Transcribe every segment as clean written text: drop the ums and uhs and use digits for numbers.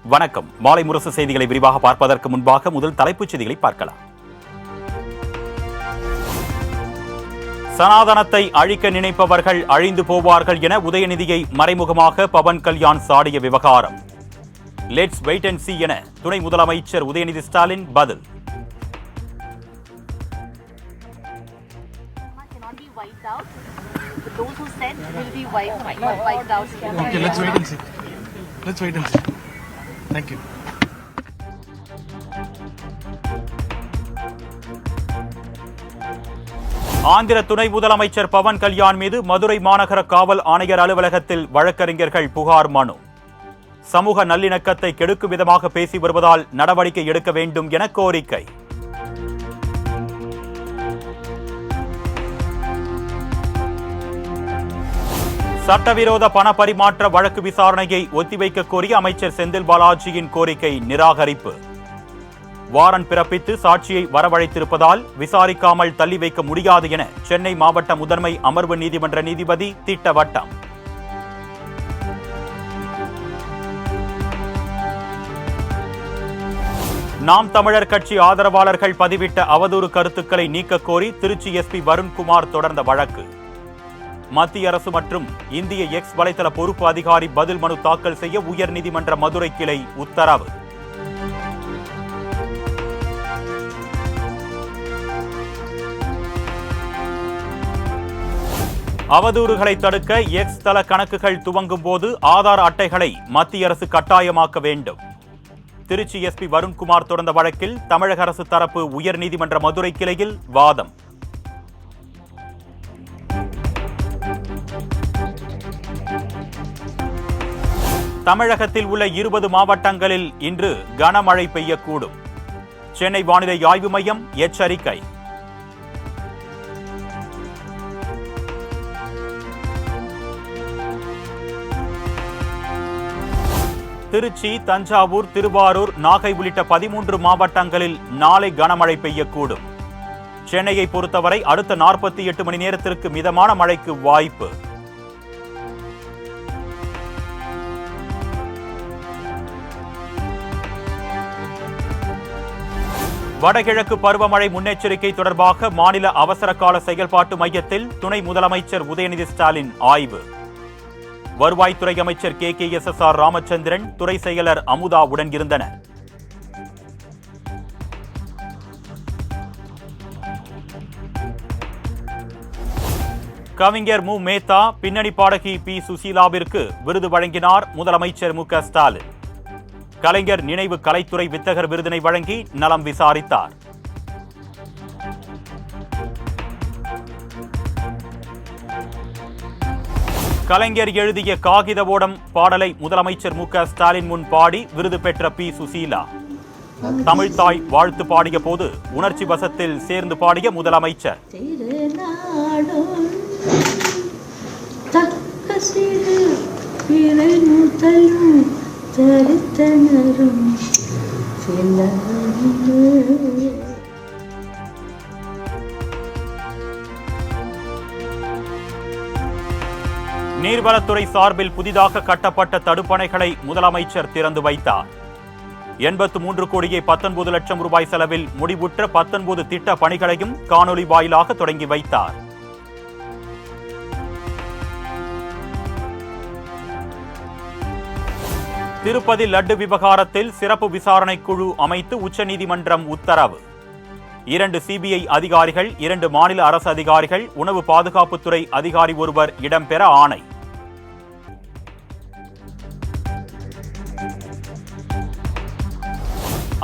வணக்கம். மாலை முரசு செய்திகளை விரிவாக பார்ப்பதற்கு முன்பாக முதல் தலைப்புச் செய்திகளை பார்க்கலாம். சனாதனத்தை அழிக்க நினைப்பவர்கள் அழிந்து போவார்கள் என உதயநிதியை மறைமுகமாக பவன் கல்யாண் சாடிய விவகாரம். லெட்ஸ் வெயிட் அண்ட் சீ என துணை முதலமைச்சர் உதயநிதி ஸ்டாலின் பதில். Thank you. ஆந்திர துணை முதலமைச்சர் பவன் கல்யாண் மீது மதுரை மாநகர காவல் ஆணையர் அலுவலகத்தில் வழக்கறிஞர்கள் புகார் மனு. சமூக நல்லிணக்கத்தை கெடுக்கும் விதமாக பேசி வருவதால் நடவடிக்கை எடுக்க வேண்டும் என கோரிக்கை. சட்டவிரோத பண பரிமாற்ற வழக்கு விசாரணையை ஒத்திவைக்க கோரி அமைச்சர் செந்தில் பாலாஜியின் கோரிக்கை நிராகரிப்பு. வாரண்ட் பிறப்பித்து சாட்சியை வரவழைத்திருப்பதால் விசாரிக்காமல் தள்ளி வைக்க முடியாது என சென்னை மாவட்ட முதன்மை அமர்வு நீதிமன்ற நீதிபதி திட்டவட்டம். நாம் தமிழர் கட்சி ஆதரவாளர்கள் பதிவிட்ட அவதூறு கருத்துக்களை நீக்க கோரி திருச்சி எஸ்பி வருண்குமார் தொடர்ந்த வழக்கு. மத்திய அரசு மற்றும் இந்திய எக்ஸ் வலைதள பொறுப்பு அதிகாரி பதில் மனு தாக்கல் செய்ய உயர்நீதிமன்ற மதுரை கிளை உத்தரவு. அவதூறுகளை தடுக்க எக்ஸ் தள கணக்குகள் துவங்கும் போது ஆதார் அட்டைகளை மத்திய அரசு கட்டாயமாக்க வேண்டும். திருச்சி எஸ்பி வருண்குமார் தொடர்ந்த வழக்கில் தமிழக அரசு தரப்பு உயர்நீதிமன்ற மதுரை கிளையில் வாதம். தமிழகத்தில் உள்ள 20 மாவட்டங்களில் இன்று கனமழை பெய்யக்கூடும். சென்னை வானிலை ஆய்வு மையம் எச்சரிக்கை. திருச்சி, தஞ்சாவூர், திருவாரூர், நாகை உள்ளிட்ட 13 மாவட்டங்களில் நாளை கனமழை பெய்யக்கூடும். சென்னையை பொறுத்தவரை அடுத்த 48 மணி நேரத்திற்கு மிதமான மழைக்கு வாய்ப்பு. வடகிழக்கு பருவமழை முன்னெச்சரிக்கை தொடர்பாக மாநில அவசர கால செயல்பாட்டு மையத்தில் துணை முதலமைச்சர் உதயநிதி ஸ்டாலின் ஆய்வு. வருவாய்த்துறை அமைச்சர் KKSSR ராமச்சந்திரன், துறை செயலர் அமுதா உடன் இருந்தனர். கவிஞர் மு மேத்தா, பின்னணி பாடகி P சுசீலாவிற்கு விருது வழங்கினார் முதலமைச்சர் MK ஸ்டாலின். கலைஞர் நினைவு கலைத்துறை வித்தகர் விருதினை வழங்கி நலம் விசாரித்தார். கலைஞர் எழுதிய காகித ஓடம் பாடலை முதலமைச்சர் MK ஸ்டாலின் முன் பாடி விருது பெற்ற P சுசீலா. தமிழ்தாய் வாழ்த்து பாடிய போது உணர்ச்சி வசத்தில் சேர்ந்து பாடிய முதலமைச்சர். நீர்வளத்துறை சார்பில் புதிதாக கட்டப்பட்ட தடுப்பணைகளை முதலமைச்சர் திறந்து வைத்தார். 83 கோடியே 19 லட்சம் ரூபாய் செலவில் முடிவுற்ற 19 திட்ட பணிகளையும் காணொலி வாயிலாக தொடங்கி வைத்தார். திருப்பதி லட்டு விவகாரத்தில் சிறப்பு விசாரணை குழு அமைத்து உச்சநீதிமன்றம் உத்தரவு. 2 CBI அதிகாரிகள், 2 மாநில அரசு அதிகாரிகள், உணவு பாதுகாப்புத்துறை அதிகாரி ஒருவர் இடம்பெற ஆணை.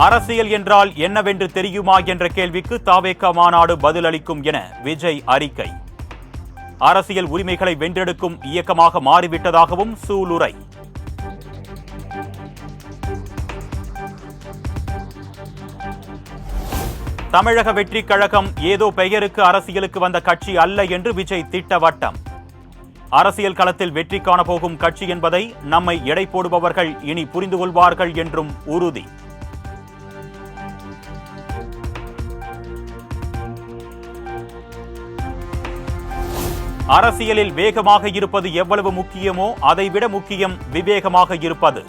அரசியல் என்றால் என்னவென்று தெரியுமா என்ற கேள்விக்கு தாவேகா மாநாடு பதிலளிக்கும் என விஜய் அறிக்கை. அரசியல் உரிமைகளை வென்றெடுக்கும் இயக்கமாக மாறிவிட்டதாகவும் சூளுரை. தமிழக வெற்றி கழகம் ஏதோ பெயருக்கு அரசியலுக்கு வந்த கட்சி அல்ல என்று விஜய் திட்டவட்டம். அரசியல் களத்தில் வெற்றி காண போகும் கட்சி என்பதை நம்மை எடை போடுபவர்கள் இனி புரிந்து கொள்வார்கள் என்றும் உறுதி. அரசியலில் வேகமாக இருப்பது எவ்வளவு முக்கியமோ அதைவிட முக்கியம் விவேகமாக இருப்பது.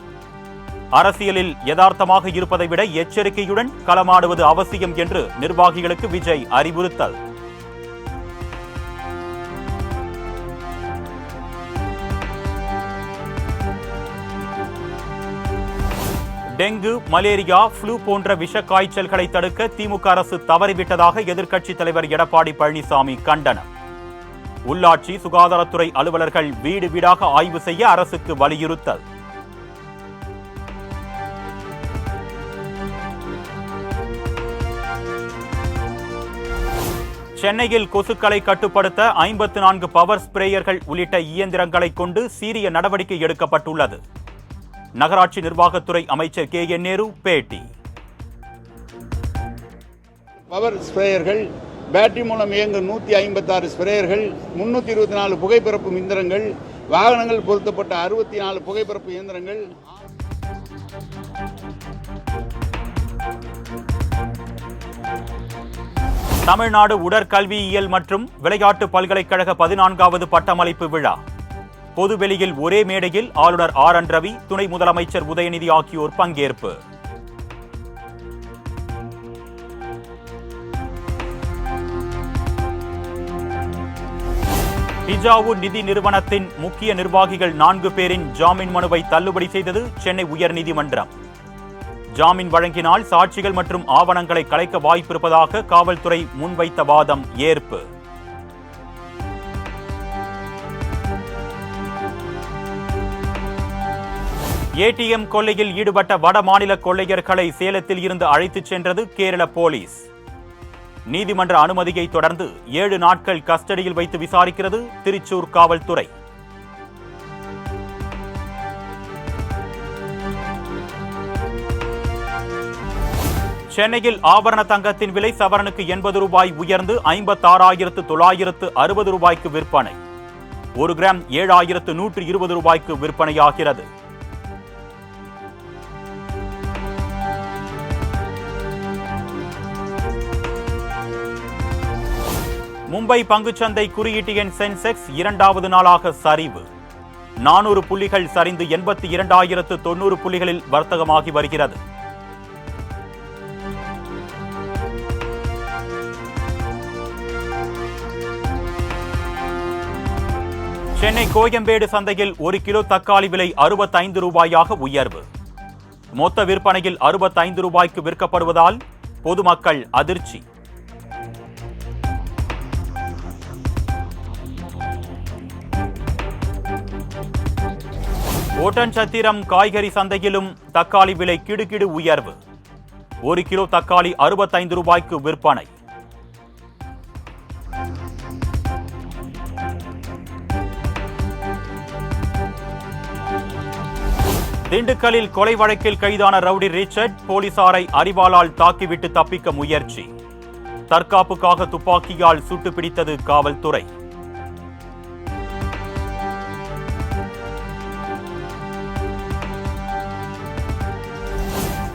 அரசியலில் யதார்த்தமாக இருப்பதை விட எச்சரிக்கையுடன் களமாடுவது அவசியம் என்று நிர்வாகிகளுக்கு விஜய் அறிவுறுத்தல். டெங்கு, மலேரியா, ஃப்ளூ போன்ற விஷ காய்ச்சல்களை தடுக்க திமுக அரசு தவறிவிட்டதாக எதிர்க்கட்சித் தலைவர் எடப்பாடி பழனிசாமி கண்டனம். உள்ளாட்சி சுகாதாரத்துறை அலுவலர்கள் வீடு வீடாக ஆய்வு செய்ய அரசுக்கு வலியுறுத்தல். சென்னையில் கொசுக்களை கட்டுப்படுத்த 54 பவர் ஸ்பிரேயர்கள் உள்ளிட்ட இயந்திரங்களை கொண்டு சீரிய நடவடிக்கை எடுக்கப்பட்டுள்ளது. நகராட்சி நிர்வாகத்துறை அமைச்சர் KN நேரு பேட்டி. பவர் ஸ்பிரேயர்கள், பேட்டரி மூலம் இயங்கும் 156 ஸ்பிரேயர்கள், 324 புகைப்பரப்பு இயந்திரங்கள், வாகனங்கள் பொருத்தப்பட்ட 64 புகைப்பரப்பு இயந்திரங்கள். தமிழ்நாடு உடற்கல்வியியல் மற்றும் விளையாட்டு பல்கலைக்கழக 14வது பட்டமளிப்பு விழா. பொதுவெளியில் ஒரே மேடையில் ஆளுநர் RN ரவி, துணை முதலமைச்சர் உதயநிதி ஆகியோர் பங்கேற்பு. ஹிஜாவு நிதி நிறுவனத்தின் முக்கிய நிர்வாகிகள் 4 பேரின் ஜாமீன் மனுவை தள்ளுபடி செய்தது சென்னை உயர்நீதிமன்றம். ஜாமீன் வழங்கினால் சாட்சிகள் மற்றும் ஆவணங்களை கலைக்க வாய்ப்பிருப்பதாக காவல்துறை முன்வைத்த வாதம் ஏற்பு. ATM கொள்ளையில் ஈடுபட்ட வட மாநில கொள்ளையர்களை சேலத்தில் இருந்து அழைத்துச் சென்றது கேரள போலீஸ். நீதிமன்ற அனுமதியை தொடர்ந்து 7 நாட்கள் கஸ்டடியில் வைத்து விசாரிக்கிறது திருச்சூர் காவல்துறை. சென்னையில் ஆபரண தங்கத்தின் விலை சவரனுக்கு 80 ரூபாய் உயர்ந்து 56,960 ரூபாய்க்கு விற்பனை. 1 கிராம் 7,120 ரூபாய்க்கு விற்பனையாகிறது. மும்பை பங்குச்சந்தை குறியீட்டு எண் சென்செக்ஸ் 2வது நாளாக சரிவு. 400 புள்ளிகள் சரிந்து 82,090 புள்ளிகளில் வர்த்தகமாகி வருகிறது. சென்னை கோயம்பேடு சந்தையில் 1 கிலோ தக்காளி விலை 65 ரூபாயாக உயர்வு. மொத்த விற்பனையில் 65 ரூபாய்க்கு விற்கப்படுவதால் பொதுமக்கள் அதிர்ச்சி. ஓட்டன்சத்திரம் காய்கறி சந்தையிலும் தக்காளி விலை கிடுகிடு உயர்வு. 1 கிலோ தக்காளி 65 ரூபாய்க்கு விற்பனை. திண்டுக்கல்லில் கொலை வழக்கில் கைதான ரவுடி ரிச்சர்ட் போலீசாரை அரிவாளால் தாக்கிவிட்டு தப்பிக்க முயற்சி. தற்காப்புக்காக துப்பாக்கியால் சுட்டு பிடித்தது காவல்துறை.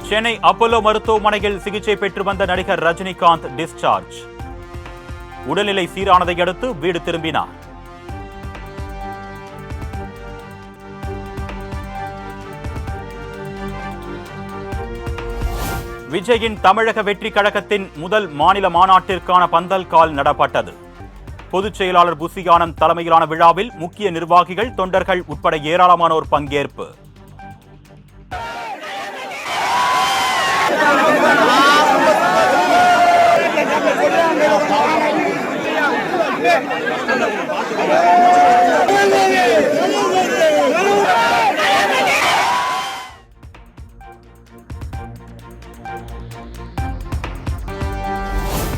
சென்னை அப்போலோ மருத்துவமனையில் சிகிச்சை பெற்று வந்த நடிகர் ரஜினிகாந்த் டிஸ்சார்ஜ். உடல்நிலை சீரானதை அடுத்து வீடு திரும்பினார். விஜயின் தமிழக வெற்றி கழகத்தின் முதல் மாநில மாநாட்டிற்கான பந்தல் கால் நடப்பட்டது. பொதுச் செயலாளர் புசி ஆனந்த் தலைமையிலான விழாவில் முக்கிய நிர்வாகிகள், தொண்டர்கள் உட்பட ஏராளமானோர் பங்கேற்பு.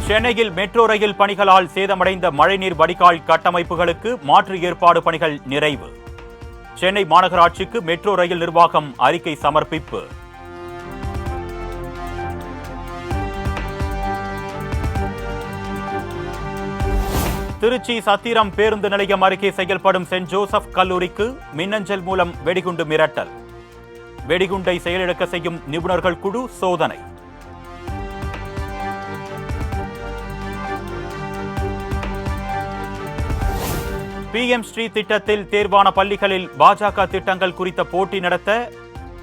சென்னையில் மெட்ரோ ரயில் பணிகளால் சேதமடைந்த மழைநீர் வடிகால் கட்டமைப்புகளுக்கு மாற்று ஏற்பாடு பணிகள் நிறைவு. சென்னை மாநகராட்சிக்கு மெட்ரோ ரயில் நிர்வாகம் அறிக்கை சமர்ப்பிப்பு. திருச்சி சத்திரம் பேருந்து நிலையம் அருகே செயல்படும் சென்ட் ஜோசப் கல்லூரிக்கு மின்னஞ்சல் மூலம் வெடிகுண்டு மிரட்டல். வெடிகுண்டை செயலிழக்க செய்யும் நிபுணர்கள் குழு சோதனை. PM ஸ்ரீ திட்டத்தில் தேர்வான பள்ளிகளில் பாஜக திட்டங்கள் குறித்த போட்டி நடத்த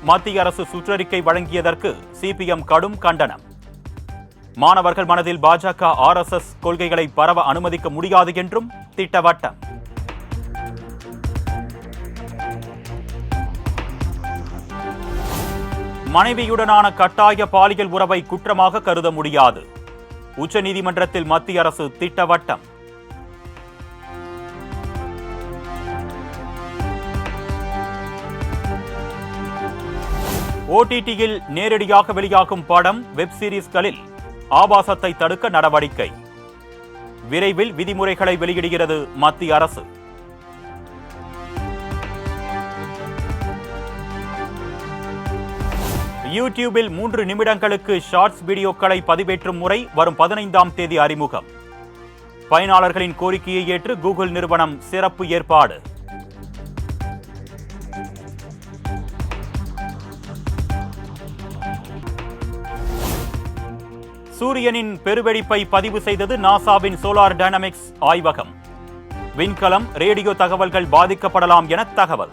மத்திய அரசு சுற்றறிக்கை வழங்கியதற்கு சிபிஎம் கடும் கண்டனம். மாணவர்கள் மனதில் பாஜக RSS கொள்கைகளை பரவ அனுமதிக்க முடியாது என்றும் திட்டவட்டம். மனைவியுடனான கட்டாய பாலியல் உறவை குற்றமாக கருத முடியாது. உச்சநீதிமன்றத்தில் மத்திய அரசு திட்டவட்டம். OTTயில் நேரடியாக வெளியாகும் படம், வெப் சீரிஸ்களில் ஆபாசத்தை தடுக்க நடவடிக்கை. விரைவில் விதிமுறைகளை வெளியிடுகிறது மத்திய அரசு. யூடியூபில் 3 நிமிடங்களுக்கு ஷார்ட்ஸ் வீடியோக்களை பதிவேற்றும் முறை வரும் 15ஆம் தேதி அறிமுகம். பயனாளர்களின் கோரிக்கையை ஏற்று கூகுள் நிறுவனம் சிறப்பு ஏற்பாடு. சூரியனின் பெருவெடிப்பை பதிவு செய்தது நாசாவின் சோலார் டைனமிக்ஸ் ஆய்வகம். விண்கலம், ரேடியோ தகவல்கள் பாதிக்கப்படலாம் என தகவல்.